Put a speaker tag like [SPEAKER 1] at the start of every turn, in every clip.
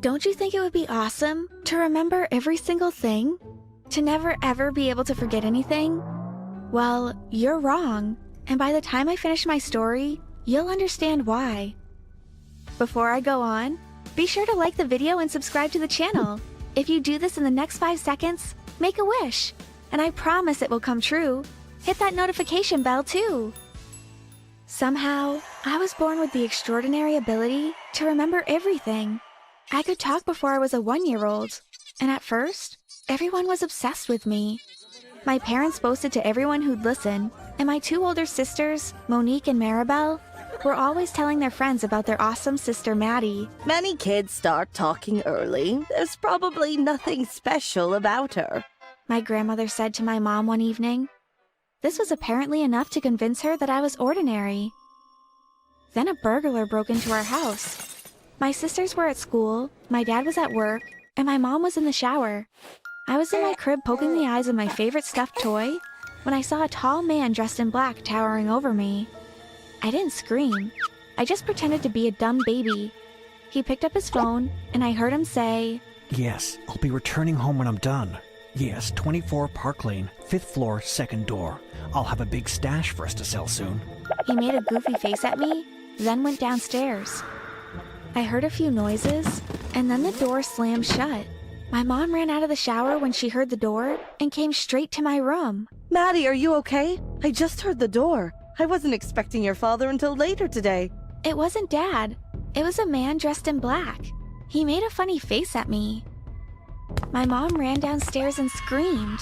[SPEAKER 1] Don't you think it would be awesome to remember every single thing? To never ever be able to forget anything? Well, you're wrong, and by the time I finish my story, you'll understand why. Before I go on, be sure to like the video and subscribe to the channel. If you do this in the next 5 seconds, make a wish, and I promise it will come true. Hit that notification bell too. Somehow, I was born with the extraordinary ability to remember everything. I could talk before I was a 1-year-old, and at first, everyone was obsessed with me. My parents boasted to everyone who'd listen, and my 2 older sisters, Monique and Maribel, were always telling their friends about their awesome sister Maddie.
[SPEAKER 2] Many kids start talking early. There's probably nothing special about her,
[SPEAKER 1] my grandmother said to my mom one evening. This was apparently enough to convince her that I was ordinary. Then a burglar broke into our house. My sisters were at school, my dad was at work, and my mom was in the shower. I was in my crib poking the eyes of my favorite stuffed toy when I saw a tall man dressed in black towering over me. I didn't scream. I just pretended to be a dumb baby. He picked up his phone, and I heard him say,
[SPEAKER 3] "Yes, I'll be returning home when I'm done. Yes, 24 Park Lane, 5th floor, 2nd door. I'll have a big stash for us to sell soon."
[SPEAKER 1] He made a goofy face at me, then went downstairs. I heard a few noises, and then the door slammed shut. My mom ran out of the shower when she heard the door and came straight to my room.
[SPEAKER 2] Maddie, are you okay? I just heard the door. I wasn't expecting your father until later today.
[SPEAKER 1] It wasn't Dad. It was a man dressed in black. He made a funny face at me. My mom ran downstairs and screamed.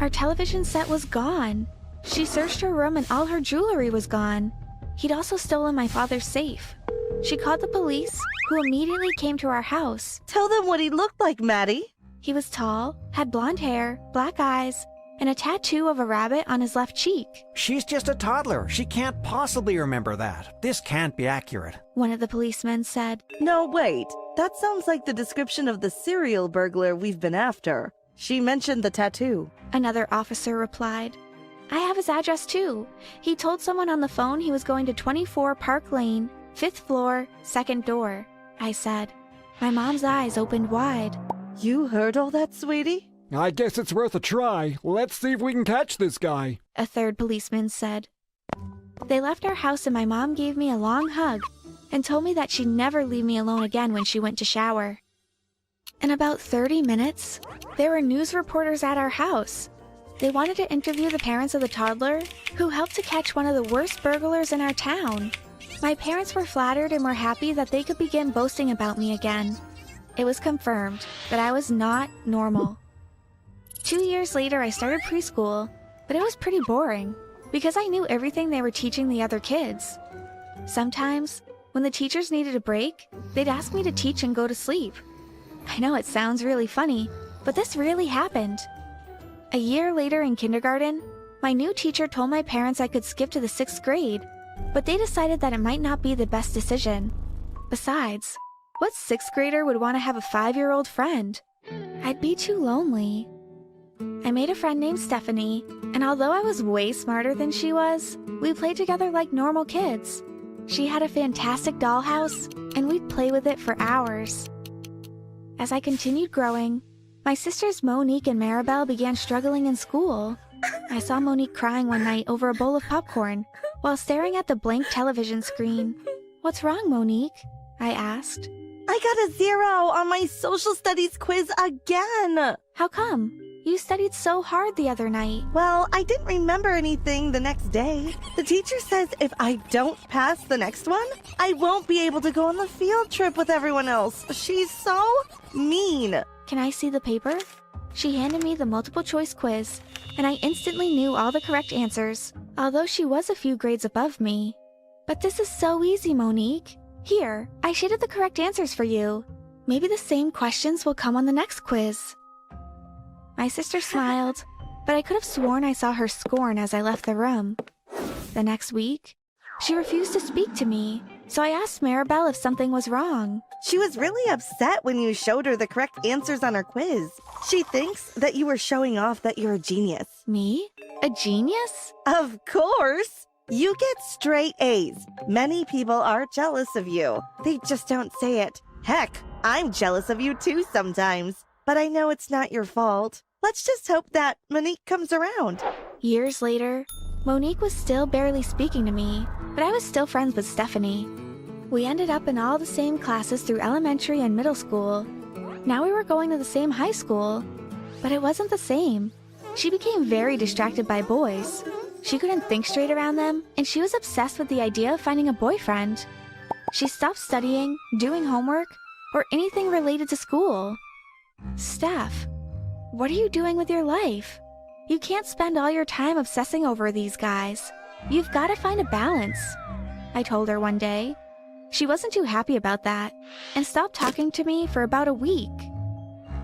[SPEAKER 1] Our television set was gone. She searched her room and all her jewelry was gone. He'd also stolen my father's safe. She called the police, who immediately came to our house.
[SPEAKER 2] Tell them what he looked like, Maddie.
[SPEAKER 1] He was tall, had blonde hair, black eyes, and a tattoo of a rabbit on his left cheek.
[SPEAKER 3] "She's just a toddler. She can't possibly remember that. This can't be accurate,"
[SPEAKER 1] one of the policemen said.
[SPEAKER 2] No, wait. That sounds like the description of the serial burglar we've been after. She mentioned the tattoo.
[SPEAKER 1] Another officer replied. I have his address too. He told someone on the phone he was going to 24 Park Lane, 5th floor, 2nd door, I said. My mom's eyes opened wide.
[SPEAKER 2] You heard all that, sweetie?
[SPEAKER 4] "I guess it's worth a try. Let's see if we can catch this guy,"
[SPEAKER 1] a third policeman said. They left our house and my mom gave me a long hug and told me that she'd never leave me alone again when she went to shower. In about 30 minutes, there were news reporters at our house. They wanted to interview the parents of the toddler who helped to catch one of the worst burglars in our town. My parents were flattered and were happy that they could begin boasting about me again. It was confirmed that I was not normal. 2 years later, I started preschool, but it was pretty boring because I knew everything they were teaching the other kids. Sometimes, when the teachers needed a break, they'd ask me to teach and go to sleep. I know it sounds really funny, but this really happened. A year later in kindergarten, my new teacher told my parents I could skip to the 6th grade, but they decided that it might not be the best decision. Besides, what 6th grader would want to have a 5-year-old friend? I'd be too lonely. I made a friend named Stephanie, and although I was way smarter than she was, we played together like normal kids. She had a fantastic dollhouse, and we'd play with it for hours. As I continued growing, my sisters Monique and Maribel began struggling in school. I saw Monique crying one night over a bowl of popcorn while staring at the blank television screen. "What's wrong, Monique?" I asked.
[SPEAKER 2] I got a 0 on my social studies quiz again.
[SPEAKER 1] How come? You studied so hard the other night.
[SPEAKER 2] Well, I didn't remember anything the next day. The teacher says if I don't pass the next one, I won't be able to go on the field trip with everyone else. She's so mean.
[SPEAKER 1] Can I see the paper? She handed me the multiple choice quiz, and I instantly knew all the correct answers, although she was a few grades above me. But this is so easy, Monique. Here, I shaded the correct answers for you. Maybe the same questions will come on the next quiz. My sister smiled, but I could have sworn I saw her scorn as I left the room. The next week, she refused to speak to me, so I asked Maribel if something was wrong.
[SPEAKER 2] She was really upset when you showed her the correct answers on her quiz. She thinks that you were showing off that you're a genius.
[SPEAKER 1] Me? A genius?
[SPEAKER 2] Of course! You get straight A's. Many people are jealous of you. They just don't say it. Heck, I'm jealous of you too sometimes. But I know it's not your fault. Let's just hope that Monique comes around.
[SPEAKER 1] Years later, Monique was still barely speaking to me, but I was still friends with Stephanie. We ended up in all the same classes through elementary and middle school. Now we were going to the same high school, but it wasn't the same. She became very distracted by boys. She couldn't think straight around them, and she was obsessed with the idea of finding a boyfriend. She stopped studying, doing homework, or anything related to school. Steph, what are you doing with your life? You can't spend all your time obsessing over these guys. You've got to find a balance, I told her one day. She wasn't too happy about that, and stopped talking to me for about a week.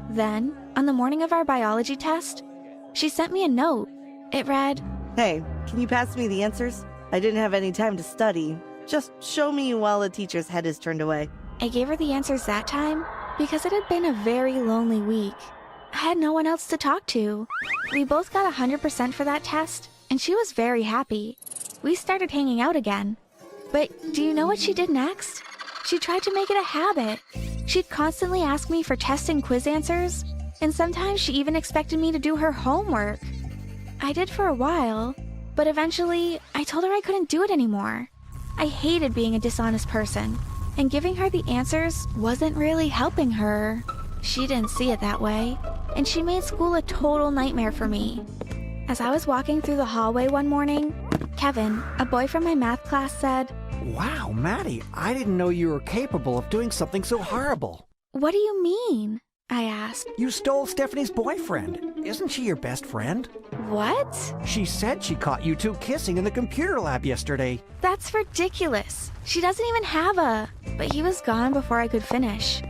[SPEAKER 1] Then, on the morning of our biology test, she sent me a note. It read,
[SPEAKER 2] Hey, can you pass me the answers? I didn't have any time to study. Just show me while the teacher's head is turned away.
[SPEAKER 1] I gave her the answers that time because it had been a very lonely week. I had no one else to talk to. We both got 100% for that test, and she was very happy. We started hanging out again. But do you know what she did next? She tried to make it a habit. She'd constantly ask me for test and quiz answers, and sometimes she even expected me to do her homework. I did for a while, but eventually I told her I couldn't do it anymore. I hated being a dishonest person, and giving her the answers wasn't really helping her. She didn't see it that way, and she made school a total nightmare for me. As I was walking through the hallway one morning, Kevin, a boy from my math class, said,
[SPEAKER 3] Wow, Maddie, I didn't know you were capable of doing something so horrible.
[SPEAKER 1] "What do you mean?" I asked.
[SPEAKER 3] You stole Stephanie's boyfriend. Isn't she your best friend?
[SPEAKER 1] What?
[SPEAKER 3] She said she caught you two kissing in the computer lab yesterday.
[SPEAKER 1] That's ridiculous. She doesn't even have a... But he was gone before I could finish.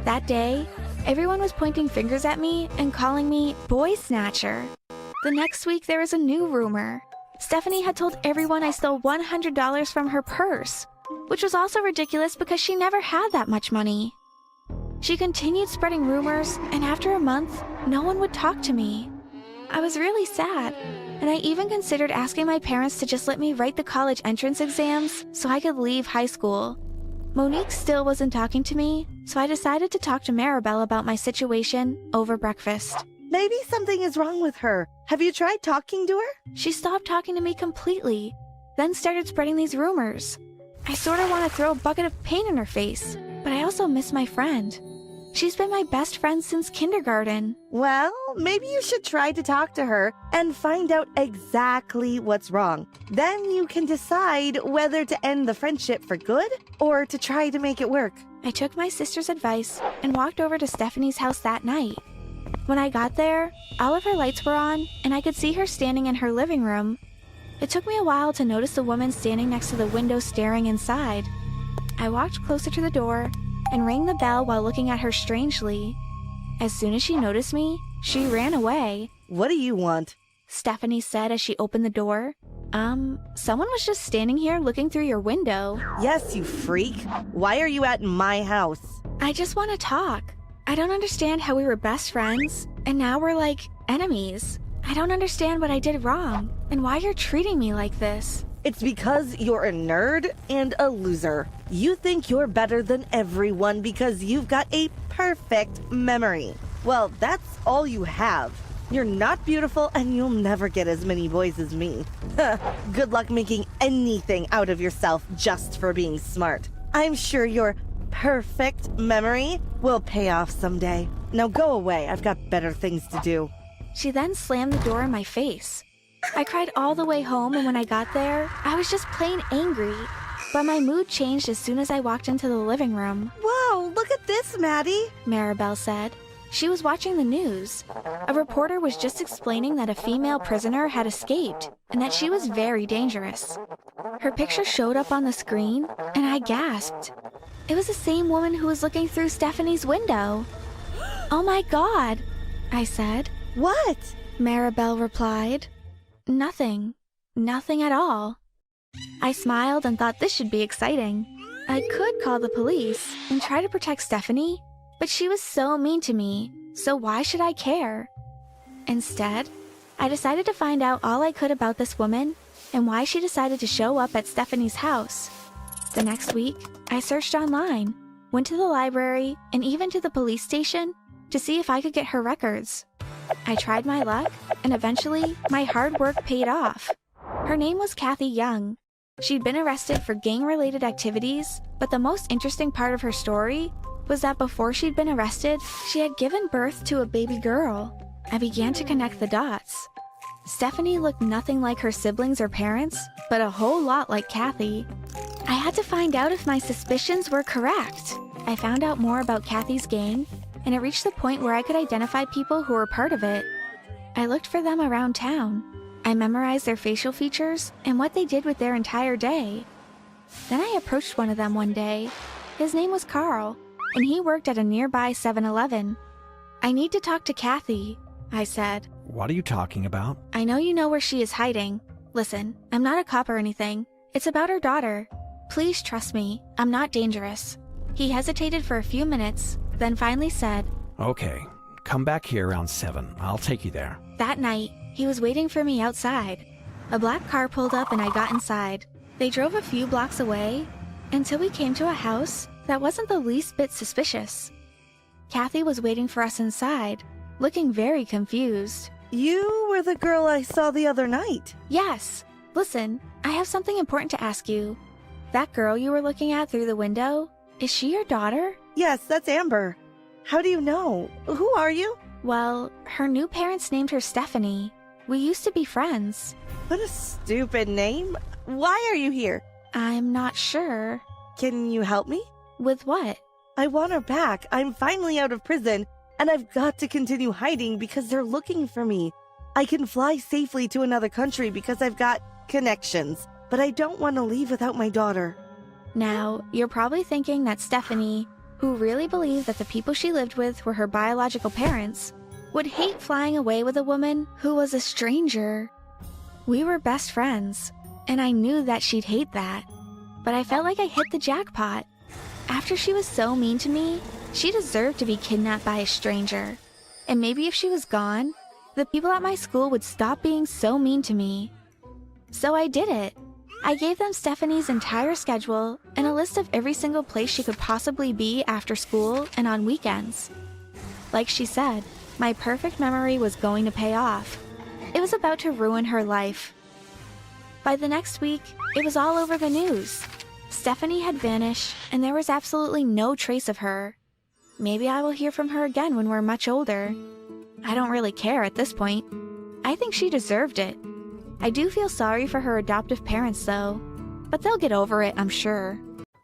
[SPEAKER 1] That day, everyone was pointing fingers at me and calling me boy snatcher. The next week, there was a new rumor. Stephanie had told everyone I stole $100 from her purse, which was also ridiculous because she never had that much money. She continued spreading rumors, and after a month, no one would talk to me. I was really sad, and I even considered asking my parents to just let me write the college entrance exams so I could leave high school. Monique still wasn't talking to me, so I decided to talk to Maribel about my situation over breakfast.
[SPEAKER 2] Maybe something is wrong with her. Have you tried talking to her?
[SPEAKER 1] She stopped talking to me completely, then started spreading these rumors. I sort of want to throw a bucket of paint in her face, but I also miss my friend. She's been my best friend since kindergarten.
[SPEAKER 2] Well, maybe you should try to talk to her and find out exactly what's wrong. Then you can decide whether to end the friendship for good or to try to make it work.
[SPEAKER 1] I took my sister's advice and walked over to Stephanie's house that night. When I got there, all of her lights were on, and I could see her standing in her living room. It took me a while to notice the woman standing next to the window staring inside. I walked closer to the door and rang the bell while looking at her strangely. As soon as she noticed me, she ran away.
[SPEAKER 2] What do you want?
[SPEAKER 1] Stephanie said as she opened the door. Someone was just standing here looking through your window.
[SPEAKER 2] Yes, you freak. Why are you at my house?
[SPEAKER 1] I just want to talk. I don't understand how we were best friends, and now we're like enemies. I don't understand what I did wrong, and why you're treating me like this.
[SPEAKER 2] It's because you're a nerd and a loser. You think you're better than everyone because you've got a perfect memory. Well, that's all you have. You're not beautiful and you'll never get as many boys as me. Good luck making anything out of yourself just for being smart. I'm sure your perfect memory will pay off someday. Now go away. I've got better things to do.
[SPEAKER 1] She then slammed the door in my face. I cried all the way home, and when I got there, I was just plain angry. But my mood changed as soon as I walked into the living room.
[SPEAKER 2] Whoa, look at this, Maddie.
[SPEAKER 1] Maribel said. She was watching the news. A reporter was just explaining that a female prisoner had escaped and that she was very dangerous. Her picture showed up on the screen, and I gasped. It was the same woman who was looking through Stephanie's window. "Oh my God," I said.
[SPEAKER 2] What?
[SPEAKER 1] Maribel replied. Nothing. Nothing at all. I smiled and thought this should be exciting. I could call the police and try to protect Stephanie, but she was so mean to me, so why should I care? Instead, I decided to find out all I could about this woman and why she decided to show up at Stephanie's house. The next week, I searched online. went to the library, and even to the police station to see if I could get her records. I tried my luck, and eventually, my hard work paid off. Her name was Kathy Young. She'd been arrested for gang-related activities, but the most interesting part of her story was that before she'd been arrested, she had given birth to a baby girl. I began to connect the dots. Stephanie looked nothing like her siblings or parents, but a whole lot like Kathy. I had to find out if my suspicions were correct. I found out more about Kathy's gang, and it reached the point where I could identify people who were part of it. I looked for them around town. I memorized their facial features and what they did with their entire day. Then I approached one of them one day. His name was Carl, and he worked at a nearby 7-Eleven. "I need to talk to Kathy," I said.
[SPEAKER 3] What are you talking about?
[SPEAKER 1] "I know you know where she is hiding. Listen, I'm not a cop or anything. It's about her daughter. Please trust me, I'm not dangerous." He hesitated for a few minutes, then finally said,
[SPEAKER 3] Okay, come back here around 7. I'll take you there.
[SPEAKER 1] That night, he was waiting for me outside. A black car pulled up and I got inside. They drove a few blocks away until we came to a house that wasn't the least bit suspicious. Kathy was waiting for us inside, looking very confused.
[SPEAKER 2] You were the girl I saw the other night.
[SPEAKER 1] "Yes. Listen, I have something important to ask you. That girl you were looking at through the window, is she your daughter?"
[SPEAKER 2] Yes, that's Amber. How do you know? Who are you?
[SPEAKER 1] "Well, her new parents named her Stephanie. We used to be friends."
[SPEAKER 2] What a stupid name. Why are you here?
[SPEAKER 1] "I'm not sure."
[SPEAKER 2] Can you help me?
[SPEAKER 1] "With what?"
[SPEAKER 2] I want her back. I'm finally out of prison, and I've got to continue hiding because they're looking for me. I can fly safely to another country because I've got connections, but I don't want to leave without my daughter.
[SPEAKER 1] Now, you're probably thinking that Stephanie, who really believed that the people she lived with were her biological parents, would hate flying away with a woman who was a stranger. We were best friends, and I knew that she'd hate that. But I felt like I hit the jackpot. After she was so mean to me, she deserved to be kidnapped by a stranger. And maybe if she was gone, the people at my school would stop being so mean to me. So I did it. I gave them Stephanie's entire schedule and a list of every single place she could possibly be after school and on weekends. Like she said, my perfect memory was going to pay off. It was about to ruin her life. By the next week, it was all over the news. Stephanie had vanished, and there was absolutely no trace of her. Maybe I will hear from her again when we're much older. I don't really care at this point. I think she deserved it. I do feel sorry for her adoptive parents, though. But they'll get over it, I'm sure.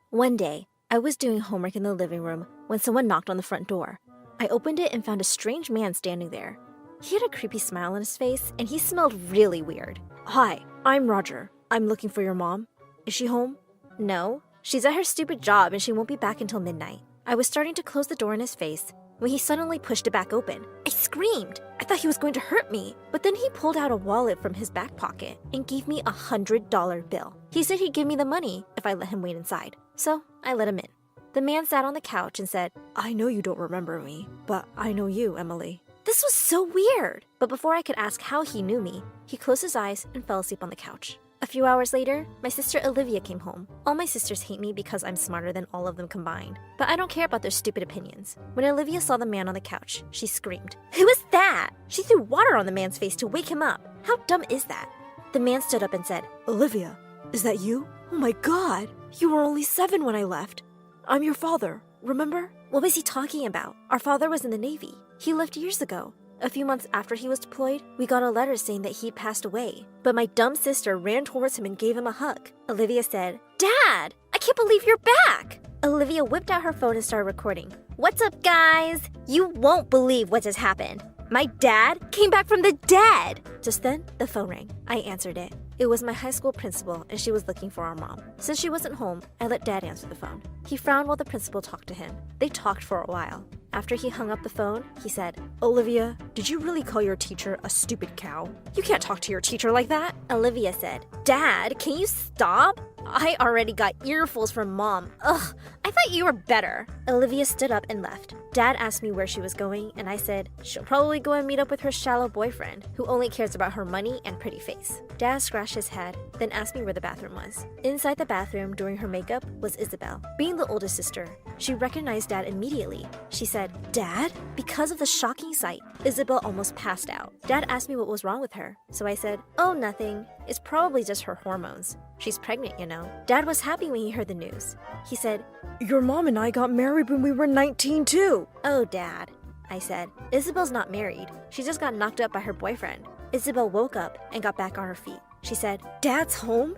[SPEAKER 5] One day, I was doing homework in the living room when someone knocked on the front door. I opened it and found a strange man standing there. He had a creepy smile on his face, and he smelled really weird. "Hi, I'm Roger. I'm looking for your mom. Is she home?" "No. She's at her stupid job and she won't be back until midnight." I was starting to close the door in his face when he suddenly pushed it back open. I screamed. I thought he was going to hurt me, but then he pulled out a wallet from his back pocket and gave me a $100 bill. He said he'd give me the money if I let him wait inside, so I let him in. The man sat on the couch and said, "I know you don't remember me, but I know you, Emily." This was so weird, but before I could ask how he knew me, he closed his eyes and fell asleep on the couch. A few hours later, my sister Olivia came home. All my sisters hate me because I'm smarter than all of them combined, but I don't care about their stupid opinions. When Olivia saw the man on the couch, she screamed, "Who is that?" She threw water on the man's face to wake him up. How dumb is that? The man stood up and said, "Olivia, is that you? Oh my God, you were only 7 when I left. I'm your father, remember?" What was he talking about? Our father was in the Navy. He left years ago. A few months after he was deployed, we got a letter saying that he'd passed away. But my dumb sister ran towards him and gave him a hug. Olivia said, "Dad, I can't believe you're back!" Olivia whipped out her phone and started recording. "What's up, guys? You won't believe what just happened. My dad came back from the dead!" Just then, the phone rang. I answered it. It was my high school principal, and she was looking for our mom. Since she wasn't home, I let Dad answer the phone. He frowned while the principal talked to him. They talked for a while. After he hung up the phone, he said, "Olivia, did you really call your teacher a stupid cow? You can't talk to your teacher like that." Olivia said, "Dad, can you stop? I already got earfuls from Mom. Ugh, I thought you were better." Olivia stood up and left. Dad asked me where she was going, and I said, she'll probably go and meet up with her shallow boyfriend, who only cares about her money and pretty face. Dad scratched his head, then asked me where the bathroom was. Inside the bathroom, doing her makeup, was Isabel. Being the oldest sister, She recognized Dad immediately. She said, "Dad?" Because of the shocking sight, Isabel almost passed out. Dad asked me what was wrong with her, so I said, "Oh, nothing. It's probably just her hormones. She's pregnant, you know." Dad was happy when he heard the news. He said, "Your mom and I got married when we were 19 too." "Oh, Dad," I said. "Isabel's not married. She just got knocked up by her boyfriend." Isabel woke up and got back on her feet. She said, "Dad's home?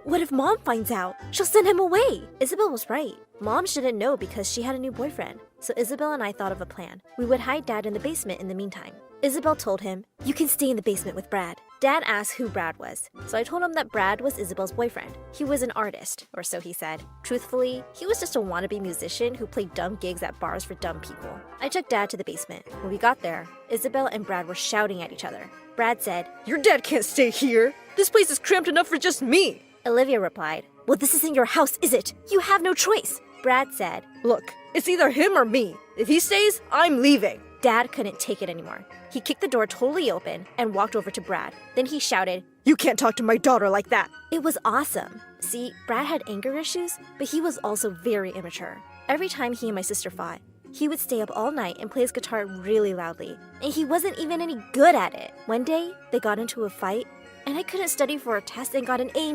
[SPEAKER 5] What if Mom finds out? She'll send him away." Isabel was right. Mom shouldn't know because she had a new boyfriend. So Isabel and I thought of a plan. We would hide Dad in the basement in the meantime. Isabel told him, "You can stay in the basement with Brad." Dad asked who Brad was, so I told him that Brad was Isabel's boyfriend. He was an artist, or so he said. Truthfully, he was just a wannabe musician who played dumb gigs at bars for dumb people. I took Dad to the basement. When we got there, Isabel and Brad were shouting at each other. Brad said, "Your dad can't stay here. This place is cramped enough for just me." Olivia replied, "Well, this isn't your house, is it? You have no choice." Brad said, "Look, it's either him or me. If he stays, I'm leaving." Dad couldn't take it anymore. He kicked the door totally open and walked over to Brad. Then he shouted, "You can't talk to my daughter like that." It was awesome. See, Brad had anger issues, but he was also very immature. Every time he and my sister fought, he would stay up all night and play his guitar really loudly, and he wasn't even any good at it. One day, they got into a fight, and I couldn't study for a test and got an A-.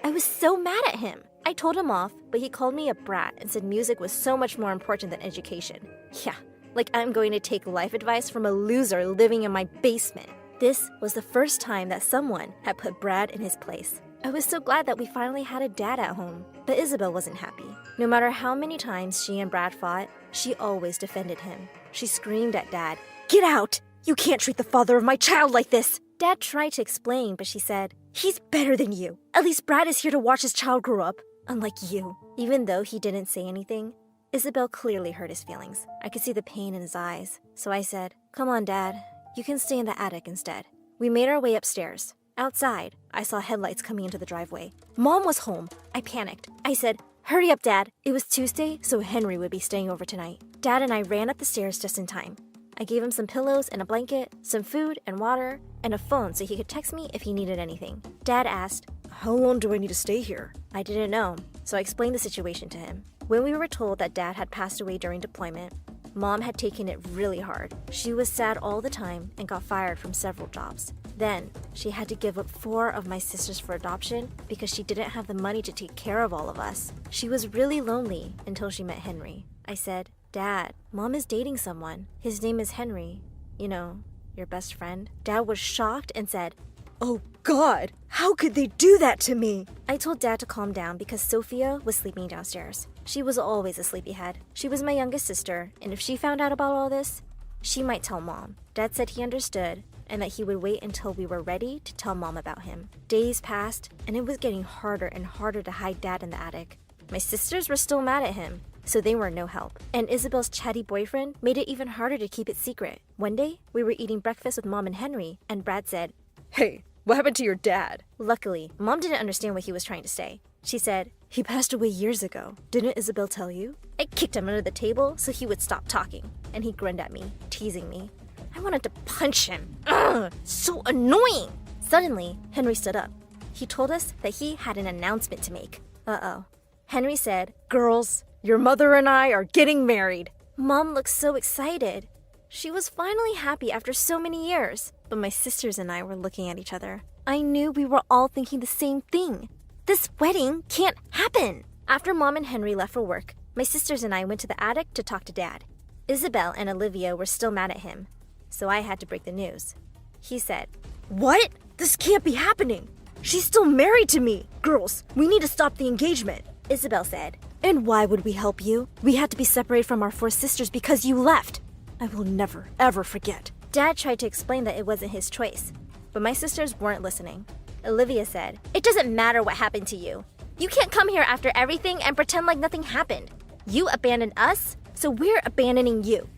[SPEAKER 5] I was so mad at him. I told him off, but he called me a brat and said music was so much more important than education. Yeah, like I'm going to take life advice from a loser living in my basement. This was the first time that someone had put Brad in his place. I was so glad that we finally had a dad at home, but Isabel wasn't happy. No matter how many times she and Brad fought, she always defended him. She screamed at Dad, "Get out! You can't treat the father of my child like this!" Dad tried to explain, but she said, "He's better than you. At least Brad is here to watch his child grow up, unlike you." Even though he didn't say anything, Isabel clearly hurt his feelings. I could see the pain in his eyes. So I said, "Come on, Dad. You can stay in the attic instead." We made our way upstairs. Outside, I saw headlights coming into the driveway. Mom was home. I panicked. I said, "Hurry up, Dad." It was Tuesday, so Henry would be staying over tonight. Dad and I ran up the stairs just in time. I gave him some pillows and a blanket, some food and water, and a phone so he could text me if he needed anything. Dad asked, "How long do I need to stay here?" I didn't know, so I explained the situation to him. When we were told that Dad had passed away during deployment, Mom had taken it really hard. She was sad all the time and got fired from several jobs. Then, she had to give up 4 of my sisters for adoption because she didn't have the money to take care of all of us. She was really lonely until she met Henry. I said, "Dad, Mom is dating someone. His name is Henry. You know, your best friend." Dad was shocked and said, "Oh God, how could they do that to me?" I told Dad to calm down because Sophia was sleeping downstairs. She was always a sleepyhead. She was my youngest sister, and if she found out about all this, she might tell Mom. Dad said he understood and that he would wait until we were ready to tell Mom about him. Days passed, and it was getting harder and harder to hide Dad in the attic. My sisters were still mad at him, so they were no help. And Isabel's chatty boyfriend made it even harder to keep it secret. One day, we were eating breakfast with Mom and Henry, and Brad said, "Hey, what happened to your dad?" Luckily, Mom didn't understand what he was trying to say. She said, "He passed away years ago. Didn't Isabel tell you?" I kicked him under the table so he would stop talking, and he grinned at me, teasing me. I wanted to punch him. Ugh, so annoying! Suddenly, Henry stood up. He told us that he had an announcement to make. Uh-oh. Henry said, "Girls, your mother and I are getting married." Mom looked so excited. She was finally happy after so many years. But my sisters and I were looking at each other. I knew we were all thinking the same thing. This wedding can't happen. After Mom and Henry left for work, my sisters and I went to the attic to talk to Dad. Isabel and Olivia were still mad at him, so I had to break the news. He said, "What? This can't be happening. She's still married to me. Girls, we need to stop the engagement." Isabel said, "And why would we help you? We had to be separated from our 4 sisters because you left. I will never, ever forget." Dad tried to explain that it wasn't his choice, but my sisters weren't listening. Olivia said, "It doesn't matter what happened to you. You can't come here after everything and pretend like nothing happened. You abandoned us, so we're abandoning you."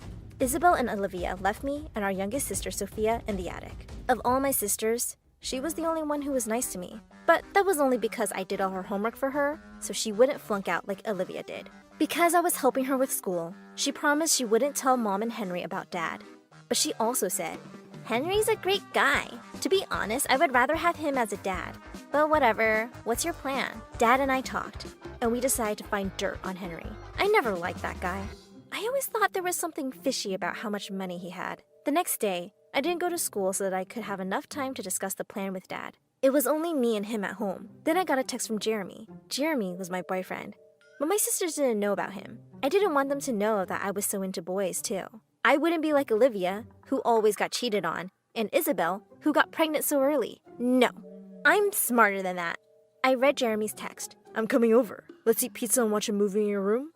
[SPEAKER 5] Isabel and Olivia left me and our youngest sister Sophia in the attic. Of all my sisters, she was the only one who was nice to me. But that was only because I did all her homework for her, so she wouldn't flunk out like Olivia did. Because I was helping her with school, she promised she wouldn't tell Mom and Henry about Dad. But she also said, "Henry's a great guy. To be honest, I would rather have him as a dad. But whatever, what's your plan?" Dad and I talked, and we decided to find dirt on Henry. I never liked that guy. I always thought there was something fishy about how much money he had. The next day, I didn't go to school so that I could have enough time to discuss the plan with Dad. It was only me and him at home. Then I got a text from Jeremy. Jeremy was my boyfriend. But my sisters didn't know about him. I didn't want them to know that I was so into boys, too. I wouldn't be like Olivia, who always got cheated on, and Isabel, who got pregnant so early. No, I'm smarter than that. I read Jeremy's text. I'm coming over. Let's eat pizza and watch a movie in your room.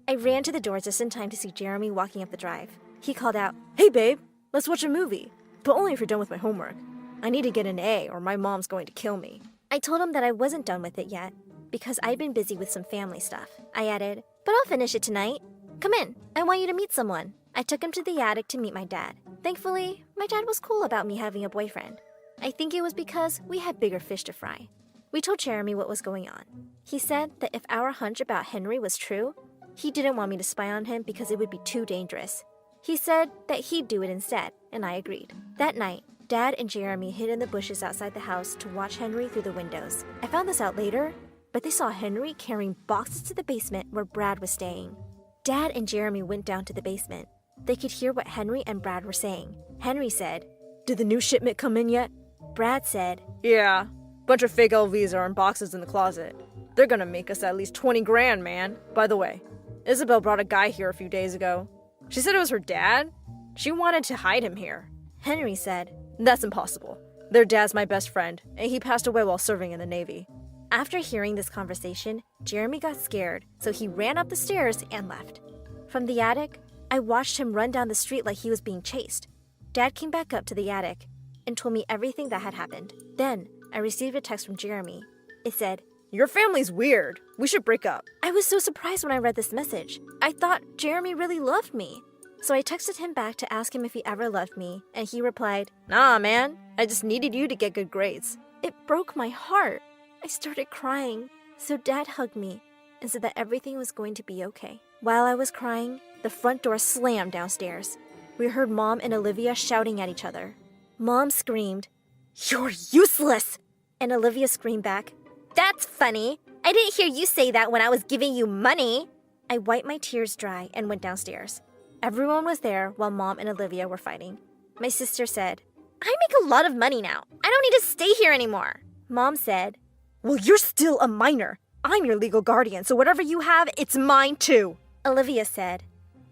[SPEAKER 5] I ran to the door just in time to see Jeremy walking up the drive. He called out, Hey babe, let's watch a movie, but only if you're done with my homework. I need to get an A or my mom's going to kill me. I told him that I wasn't done with it yet because I'd been busy with some family stuff. I added, but I'll finish it tonight. Come in, I want you to meet someone. I took him to the attic to meet my dad. Thankfully, my dad was cool about me having a boyfriend. I think it was because we had bigger fish to fry. We told Jeremy what was going on. He said that if our hunch about Henry was true, he didn't want me to spy on him because it would be too dangerous. He said that he'd do it instead, and I agreed. That night, Dad and Jeremy hid in the bushes outside the house to watch Henry through the windows. I found this out later, but they saw Henry carrying boxes to the basement where Brad was staying. Dad and Jeremy went down to the basement. They could hear what Henry and Brad were saying. Henry said, Did the new shipment come in yet? Brad said,
[SPEAKER 6] Yeah, bunch of fake LVs are in boxes in the closet. They're gonna make us at least 20 grand, man. By the way, Isabel brought a guy here a few days ago. She said it was her dad. She wanted to hide him here.
[SPEAKER 5] Henry said,
[SPEAKER 6] That's impossible. Their dad's my best friend, and he passed away while serving in the Navy.
[SPEAKER 5] After hearing this conversation, Jeremy got scared, so he ran up the stairs and left. From the attic, I watched him run down the street like he was being chased. Dad came back up to the attic and told me everything that had happened. Then, I received a text from Jeremy. It said,
[SPEAKER 6] Your family's weird. We should break up.
[SPEAKER 5] I was so surprised when I read this message. I thought Jeremy really loved me. So I texted him back to ask him if he ever loved me, and he replied,
[SPEAKER 6] Nah, man. I just needed you to get good grades.
[SPEAKER 5] It broke my heart. I started crying. So Dad hugged me and said that everything was going to be okay. While I was crying, the front door slammed downstairs. We heard Mom and Olivia shouting at each other. Mom screamed, You're useless! And Olivia screamed back, That's funny. I didn't hear you say that when I was giving you money. I wiped my tears dry and went downstairs. Everyone was there while Mom and Olivia were fighting. My sister said, I make a lot of money now. I don't need to stay here anymore. Mom said,
[SPEAKER 6] Well, you're still a minor. I'm your legal guardian, so whatever you have, it's mine too.
[SPEAKER 5] Olivia said,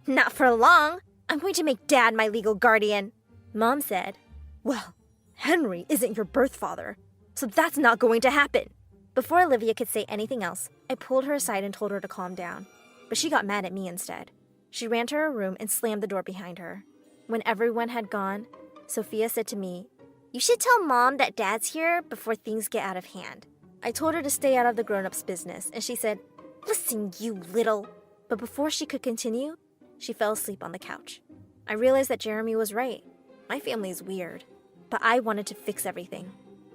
[SPEAKER 5] Not for long. I'm going to make Dad my legal guardian. Mom said,
[SPEAKER 6] Well, Henry isn't your birth father, so that's not going to happen.
[SPEAKER 5] Before Olivia could say anything else, I pulled her aside and told her to calm down. But she got mad at me instead. She ran to her room and slammed the door behind her. When everyone had gone, Sophia said to me, You should tell Mom that Dad's here before things get out of hand. I told her to stay out of the grown-ups' business, and she said, Listen, you little... But before she could continue, she fell asleep on the couch. I realized that Jeremy was right. My family is weird, but I wanted to fix everything.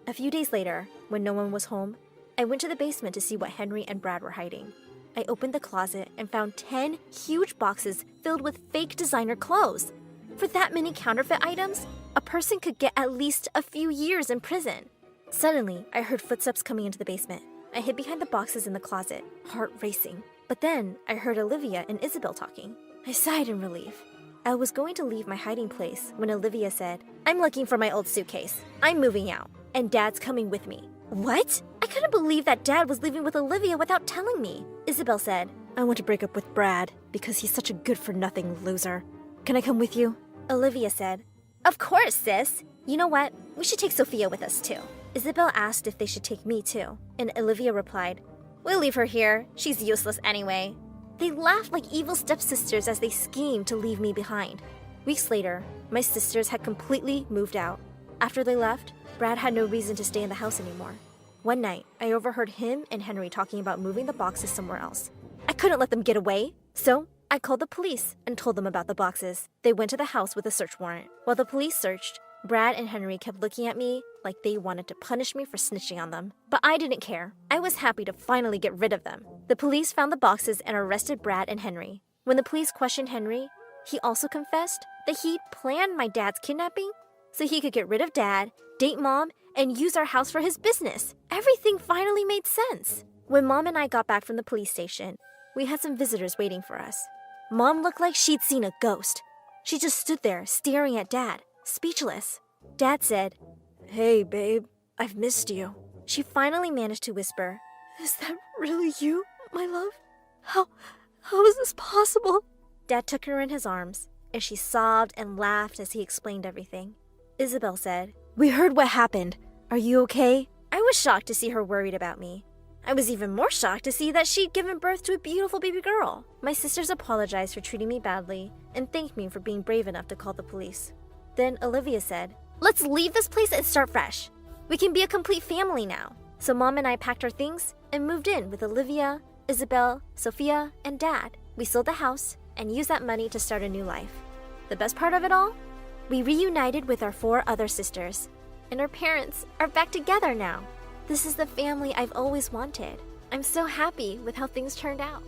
[SPEAKER 5] A few days later, when no one was home, I went to the basement to see what Henry and Brad were hiding. I opened the closet and found 10 huge boxes filled with fake designer clothes. For that many counterfeit items, a person could get at least a few years in prison. Suddenly, I heard footsteps coming into the basement. I hid behind the boxes in the closet, heart racing. But then, I heard Olivia and Isabel talking. I sighed in relief. I was going to leave my hiding place when Olivia said, I'm looking for my old suitcase. I'm moving out, and Dad's coming with me. What? I couldn't believe that Dad was leaving with Olivia without telling me. Isabel said,
[SPEAKER 6] I want to break up with Brad because he's such a good-for-nothing loser. Can I come with you?
[SPEAKER 5] Olivia said, Of course, sis. You know what? We should take Sophia with us, too. Isabel asked if they should take me, too, and Olivia replied, We'll leave her here. She's useless anyway. They laughed like evil stepsisters as they schemed to leave me behind. Weeks later, my sisters had completely moved out. After they left, Brad had no reason to stay in the house anymore. One night, I overheard him and Henry talking about moving the boxes somewhere else. I couldn't let them get away, so I called the police and told them about the boxes. They went to the house with a search warrant. While the police searched, Brad and Henry kept looking at me like they wanted to punish me for snitching on them. But I didn't care. I was happy to finally get rid of them. The police found the boxes and arrested Brad and Henry. When the police questioned Henry, he also confessed that he planned my dad's kidnapping so he could get rid of Dad, date Mom, and use our house for his business. Everything finally made sense. When Mom and I got back from the police station, We had some visitors waiting for us. Mom looked like she'd seen a ghost. She just stood there staring at Dad, speechless. Dad said, "Hey, babe, I've missed you." She finally managed to whisper, "Is that really you, my love? How is this possible?" Dad took her in his arms, and she sobbed and laughed as he explained everything. Isabel said, "We heard what happened. Are you okay?" I was shocked to see her worried about me. I was even more shocked to see that she'd given birth to a beautiful baby girl. My sisters apologized for treating me badly and thanked me for being brave enough to call the police. Then Olivia said, "Let's leave this place and start fresh. We can be a complete family now." So Mom and I packed our things and moved in with Olivia, Isabel, Sophia, and Dad. We sold the house and used that money to start a new life. The best part of it all? We reunited with our 4 other sisters, and our parents are back together now. This is the family I've always wanted. I'm so happy with how things turned out.